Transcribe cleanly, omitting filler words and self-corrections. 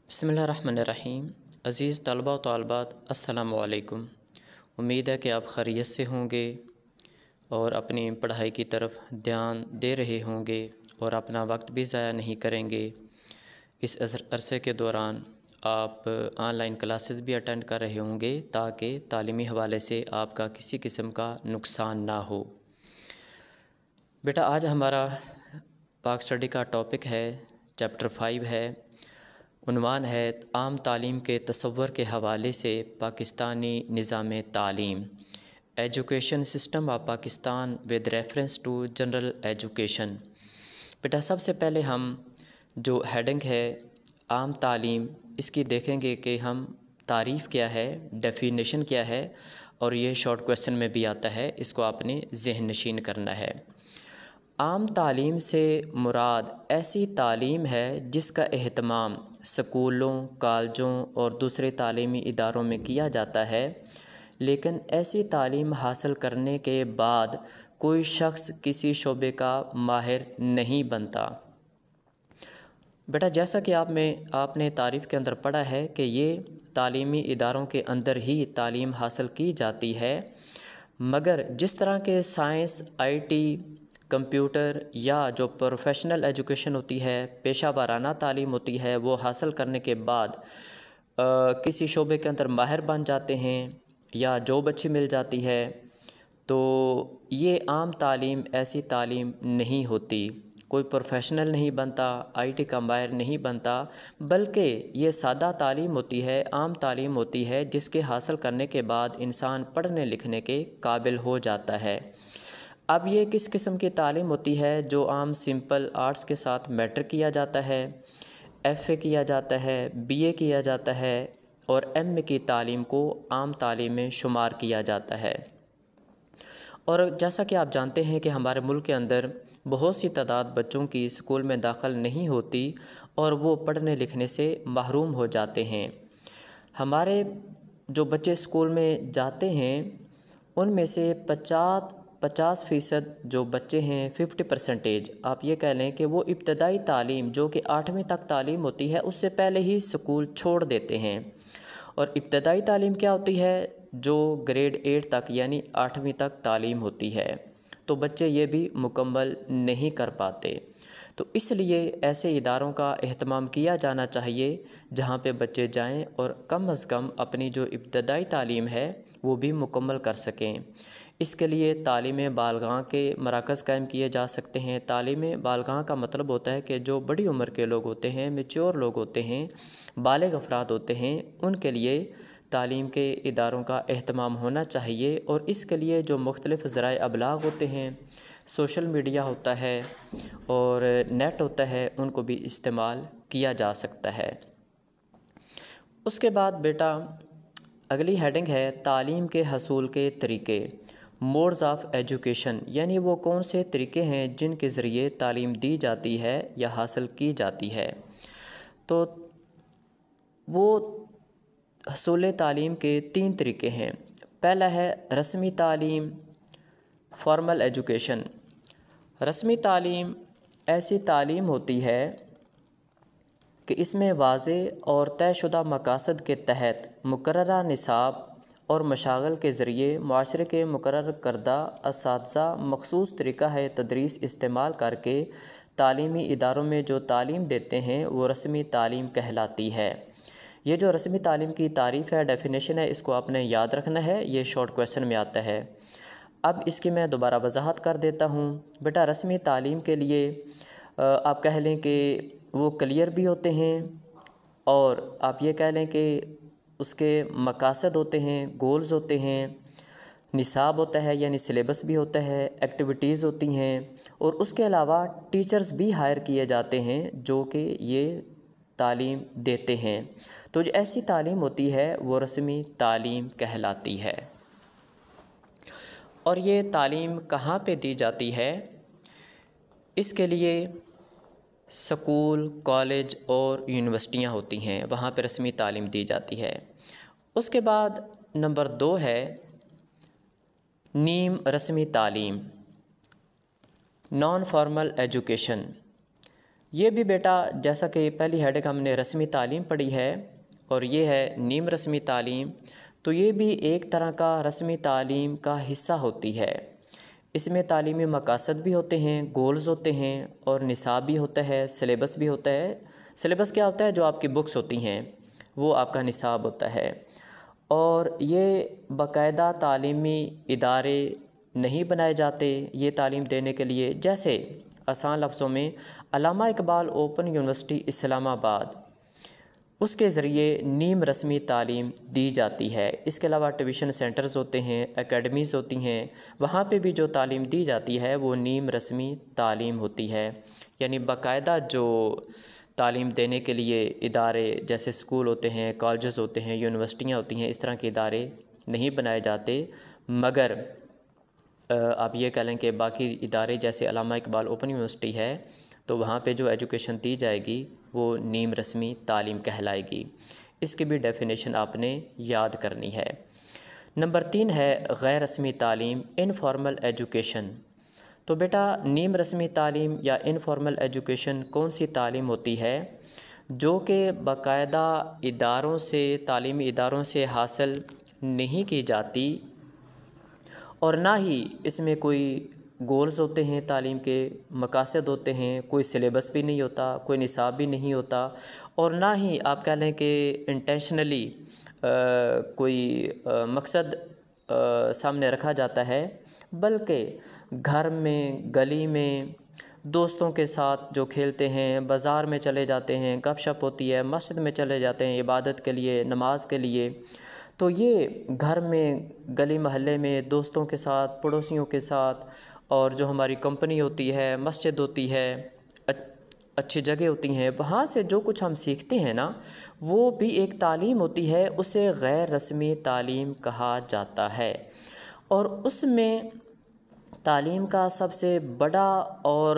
بسم اللہ الرحمن الرحیم۔ عزیز طلبہ و طالبات، السلام علیکم۔ امید ہے کہ آپ خیریت سے ہوں گے اور اپنی پڑھائی کی طرف دھیان دے رہے ہوں گے اور اپنا وقت بھی ضائع نہیں کریں گے۔ اس عرصے کے دوران آپ آن لائن کلاسز بھی اٹینڈ کر رہے ہوں گے تاکہ تعلیمی حوالے سے آپ کا کسی قسم کا نقصان نہ ہو۔ بیٹا آج ہمارا پاک اسٹڈی کا ٹاپک ہے، چیپٹر 5 ہے، عنوان ہے عام تعلیم کے تصور کے حوالے سے پاکستانی نظام تعلیم، education system of Pakistan with reference to general education. بیٹا سب سے پہلے ہم جو ہیڈنگ ہے عام تعلیم، اس کی دیکھیں گے کہ ہم تعریف کیا ہے، ڈیفینیشن کیا ہے، اور یہ شارٹ کویسچن میں بھی آتا ہے، اس کو آپ نے ذہن نشین کرنا ہے۔ عام تعلیم سے مراد ایسی تعلیم ہے جس کا اہتمام سکولوں، کالجوں اور دوسرے تعلیمی اداروں میں کیا جاتا ہے، لیکن ایسی تعلیم حاصل کرنے کے بعد کوئی شخص کسی شعبے کا ماہر نہیں بنتا۔ بیٹا جیسا کہ آپ نے تعریف کے اندر پڑھا ہے کہ یہ تعلیمی اداروں کے اندر ہی تعلیم حاصل کی جاتی ہے، مگر جس طرح کے سائنس، آئی ٹی، کمپیوٹر یا جو پروفیشنل ایجوکیشن ہوتی ہے، پیشہ ورانہ تعلیم ہوتی ہے، وہ حاصل کرنے کے بعد کسی شعبے کے اندر ماہر بن جاتے ہیں یا جاب اچھی مل جاتی ہے، تو یہ عام تعلیم ایسی تعلیم نہیں ہوتی۔ کوئی پروفیشنل نہیں بنتا، آئی ٹی کا ماہر نہیں بنتا، بلکہ یہ سادہ تعلیم ہوتی ہے، عام تعلیم ہوتی ہے، جس کے حاصل کرنے کے بعد انسان پڑھنے لکھنے کے قابل ہو جاتا ہے۔ اب یہ کس قسم کی تعلیم ہوتی ہے؟ جو عام سمپل آرٹس کے ساتھ میٹرک کیا جاتا ہے، ایف اے کیا جاتا ہے، بی اے کیا جاتا ہے، اور ایم اے کی تعلیم کو عام تعلیم میں شمار کیا جاتا ہے۔ اور جیسا کہ آپ جانتے ہیں کہ ہمارے ملک کے اندر بہت سی تعداد بچوں کی اسکول میں داخل نہیں ہوتی اور وہ پڑھنے لکھنے سے محروم ہو جاتے ہیں۔ ہمارے جو بچے اسکول میں جاتے ہیں ان میں سے 50% جو بچے ہیں، 50% آپ یہ کہہ لیں کہ وہ ابتدائی تعلیم جو کہ 8ویں تک تعلیم ہوتی ہے اس سے پہلے ہی اسکول چھوڑ دیتے ہیں۔ اور ابتدائی تعلیم کیا ہوتی ہے؟ جو گریڈ 8 تک یعنی 8ویں تک تعلیم ہوتی ہے، تو بچے یہ بھی مکمل نہیں کر پاتے۔ تو اس لیے ایسے اداروں کا اہتمام کیا جانا چاہیے جہاں پہ بچے جائیں اور کم از کم اپنی جو ابتدائی تعلیم ہے وہ بھی مکمل کر سکیں۔ اس کے لیے تعلیم بالغاہ کے مراکز قائم کیے جا سکتے ہیں۔ تعلیم بالغاہ کا مطلب ہوتا ہے کہ جو بڑی عمر کے لوگ ہوتے ہیں، میچور لوگ ہوتے ہیں، بالغ افراد ہوتے ہیں، ان کے لیے تعلیم کے اداروں کا اہتمام ہونا چاہیے، اور اس کے لیے جو مختلف ذرائع ابلاغ ہوتے ہیں، سوشل میڈیا ہوتا ہے اور نیٹ ہوتا ہے، ان کو بھی استعمال کیا جا سکتا ہے۔ اس کے بعد بیٹا اگلی ہیڈنگ ہے تعلیم کے حصول کے طریقے، موڈز آف ایجوکیشن، یعنی وہ کون سے طریقے ہیں جن کے ذریعے تعلیم دی جاتی ہے یا حاصل کی جاتی ہے۔ تو وہ حصول تعلیم کے 3 طریقے ہیں۔ پہلا ہے رسمی تعلیم، فارمل ایجوکیشن۔ رسمی تعلیم ایسی تعلیم ہوتی ہے کہ اس میں واضح اور طے شدہ مقاصد کے تحت مقررہ نصاب اور مشاغل کے ذریعے معاشرے کے مقرر کردہ اساتذہ مخصوص طریقہ تدریس استعمال کر کے تعلیمی اداروں میں جو تعلیم دیتے ہیں وہ رسمی تعلیم کہلاتی ہے۔ یہ جو رسمی تعلیم کی تعریف ہے، ڈیفینیشن ہے، اس کو آپ نے یاد رکھنا ہے، یہ شارٹ کویسچن میں آتا ہے۔ اب اس کی میں دوبارہ وضاحت کر دیتا ہوں۔ بیٹا رسمی تعلیم کے لیے آپ کہہ لیں کہ وہ کلیئر بھی ہوتے ہیں، اور آپ یہ کہہ لیں کہ اس کے مقاصد ہوتے ہیں، گولز ہوتے ہیں، نصاب ہوتا ہے یعنی سلیبس بھی ہوتا ہے، ایکٹیویٹیز ہوتی ہیں، اور اس کے علاوہ ٹیچرز بھی ہائر کیے جاتے ہیں جو کہ یہ تعلیم دیتے ہیں۔ تو جو ایسی تعلیم ہوتی ہے وہ رسمی تعلیم کہلاتی ہے۔ اور یہ تعلیم کہاں پہ دی جاتی ہے؟ اس کے لیے سکول، کالج اور یونیورسٹیاں ہوتی ہیں، وہاں پہ رسمی تعلیم دی جاتی ہے۔ اس کے بعد نمبر 2 ہے نیم رسمی تعلیم، نان فارمل ایجوکیشن۔ یہ بھی بیٹا جیسا کہ پہلی ہیڈنگ ہم نے رسمی تعلیم پڑھی ہے اور یہ ہے نیم رسمی تعلیم، تو یہ بھی ایک طرح کا رسمی تعلیم کا حصہ ہوتی ہے۔ اس میں تعلیمی مقاصد بھی ہوتے ہیں، گولز ہوتے ہیں اور نصاب بھی ہوتا ہے، سلیبس بھی ہوتا ہے۔ سلیبس کیا ہوتا ہے؟ جو آپ کی بکس ہوتی ہیں وہ آپ کا نصاب ہوتا ہے، اور یہ باقاعدہ تعلیمی ادارے نہیں بنائے جاتے یہ تعلیم دینے کے لیے۔ جیسے آسان لفظوں میں علامہ اقبال اوپن یونیورسٹی اسلام آباد، اس کے ذریعے نیم رسمی تعلیم دی جاتی ہے۔ اس کے علاوہ ٹیوشن سینٹرز ہوتے ہیں، اکیڈمیز ہوتی ہیں، وہاں پہ بھی جو تعلیم دی جاتی ہے وہ نیم رسمی تعلیم ہوتی ہے۔ یعنی باقاعدہ جو تعلیم دینے کے لیے ادارے جیسے اسکول ہوتے ہیں، کالجز ہوتے ہیں، یونیورسٹیاں ہوتی ہیں، اس طرح کے ادارے نہیں بنائے جاتے، مگر آپ یہ کہہ لیں کہ باقی ادارے جیسے علامہ اقبال اوپن یونیورسٹی ہے تو وہاں پہ جو ایجوکیشن دی جائے گی وہ نیم رسمی تعلیم کہلائے گی۔ اس کی بھی ڈیفینیشن آپ نے یاد کرنی ہے۔ نمبر 3 ہے غیر رسمی تعلیم، انفارمل ایجوکیشن۔ تو بیٹا نیم رسمی تعلیم یا انفارمل ایجوکیشن کون سی تعلیم ہوتی ہے؟ جو کہ باقاعدہ اداروں سے، تعلیمی اداروں سے حاصل نہیں کی جاتی، اور نہ ہی اس میں کوئی گولز ہوتے ہیں، تعلیم کے مقاصد ہوتے ہیں، کوئی سلیبس بھی نہیں ہوتا، کوئی نصاب بھی نہیں ہوتا، اور نہ ہی آپ کہہ لیں کہ انٹینشنلی کوئی مقصد سامنے رکھا جاتا ہے، بلکہ گھر میں، گلی میں دوستوں کے ساتھ جو کھیلتے ہیں، بازار میں چلے جاتے ہیں، گپ شپ ہوتی ہے، مسجد میں چلے جاتے ہیں عبادت کے لیے، نماز کے لیے، تو یہ گھر میں، گلی محلے میں دوستوں کے ساتھ، پڑوسیوں کے ساتھ، اور جو ہماری کمپنی ہوتی ہے، مسجد ہوتی ہے، اچھی جگہ ہوتی ہیں، وہاں سے جو کچھ ہم سیکھتے ہیں نا وہ بھی ایک تعلیم ہوتی ہے، اسے غیر رسمی تعلیم کہا جاتا ہے۔ اور اس میں تعلیم کا سب سے بڑا اور